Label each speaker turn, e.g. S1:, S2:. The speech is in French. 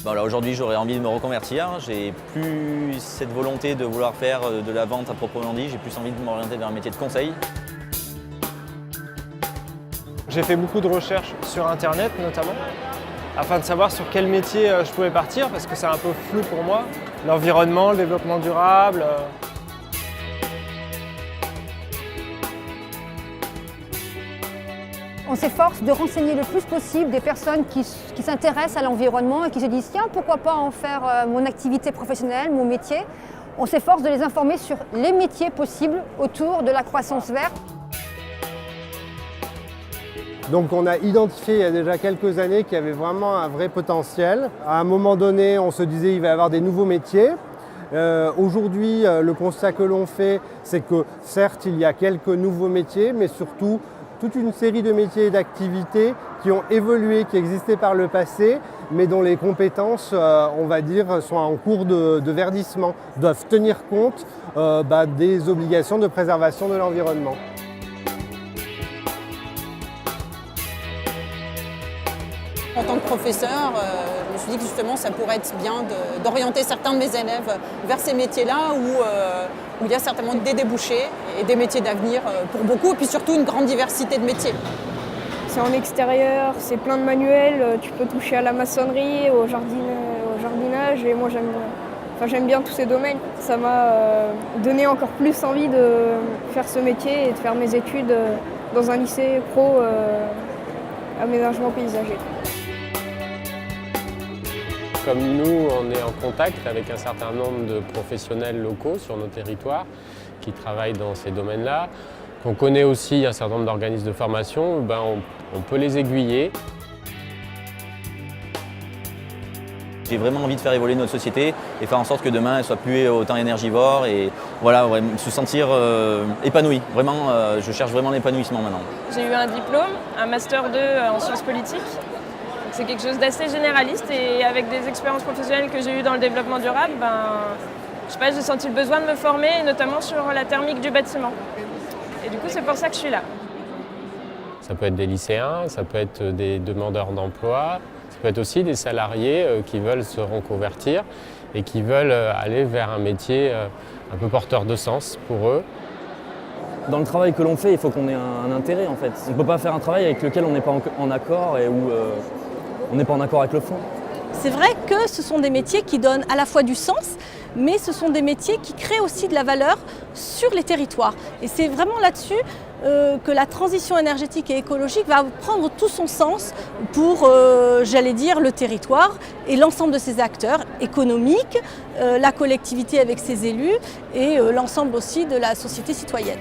S1: Voilà, aujourd'hui, j'aurais envie de me reconvertir. J'ai plus cette volonté de vouloir faire de la vente à proprement dit. J'ai plus envie de m'orienter vers un métier de conseil.
S2: J'ai fait beaucoup de recherches sur Internet notamment, afin de savoir sur quel métier je pouvais partir, parce que c'est un peu flou pour moi. L'environnement, le développement durable.
S3: On s'efforce de renseigner le plus possible des personnes qui s'intéressent à l'environnement et qui se disent « Tiens, pourquoi pas en faire mon activité professionnelle, mon métier ?» On s'efforce de les informer sur les métiers possibles autour de la croissance verte.
S4: Donc on a identifié il y a déjà quelques années qu'il y avait vraiment un vrai potentiel. À un moment donné, on se disait qu'il va y avoir des nouveaux métiers. Aujourd'hui, le constat que l'on fait, c'est que certes, il y a quelques nouveaux métiers, mais surtout toute une série de métiers et d'activités qui ont évolué, qui existaient par le passé, mais dont les compétences, on va dire, sont en cours de verdissement, doivent tenir compte des obligations de préservation de l'environnement.
S5: En tant que professeur, je me suis dit que justement ça pourrait être bien d'orienter certains de mes élèves vers ces métiers-là où il y a certainement des débouchés et des métiers d'avenir pour beaucoup, et puis surtout une grande diversité de métiers.
S6: C'est en extérieur, c'est plein de manuels, tu peux toucher à la maçonnerie, au jardinage, et moi j'aime bien tous ces domaines. Ça m'a donné encore plus envie de faire ce métier et de faire mes études dans un lycée pro aménagement paysager.
S7: Comme nous, on est en contact avec un certain nombre de professionnels locaux sur nos territoires qui travaillent dans ces domaines-là, qu'on connaît aussi un certain nombre d'organismes de formation, on peut les aiguiller.
S1: J'ai vraiment envie de faire évoluer notre société et faire en sorte que demain elle soit plus autant énergivore et voilà, se sentir épanoui. Vraiment, je cherche vraiment l'épanouissement maintenant.
S8: J'ai eu un diplôme, un master 2 en sciences politiques. C'est quelque chose d'assez généraliste et avec des expériences professionnelles que j'ai eues dans le développement durable, j'ai senti le besoin de me former, notamment sur la thermique du bâtiment. Et du coup, c'est pour ça que je suis là.
S7: Ça peut être des lycéens, ça peut être des demandeurs d'emploi, ça peut être aussi des salariés qui veulent se reconvertir et qui veulent aller vers un métier un peu porteur de sens pour eux.
S9: Dans le travail que l'on fait, il faut qu'on ait un intérêt en fait. On ne peut pas faire un travail avec lequel on n'est pas en accord et où on n'est pas en accord avec le fond.
S10: C'est vrai que ce sont des métiers qui donnent à la fois du sens, mais ce sont des métiers qui créent aussi de la valeur sur les territoires. Et c'est vraiment là-dessus que la transition énergétique et écologique va prendre tout son sens pour, j'allais dire, le territoire et l'ensemble de ses acteurs économiques, la collectivité avec ses élus et l'ensemble aussi de la société citoyenne.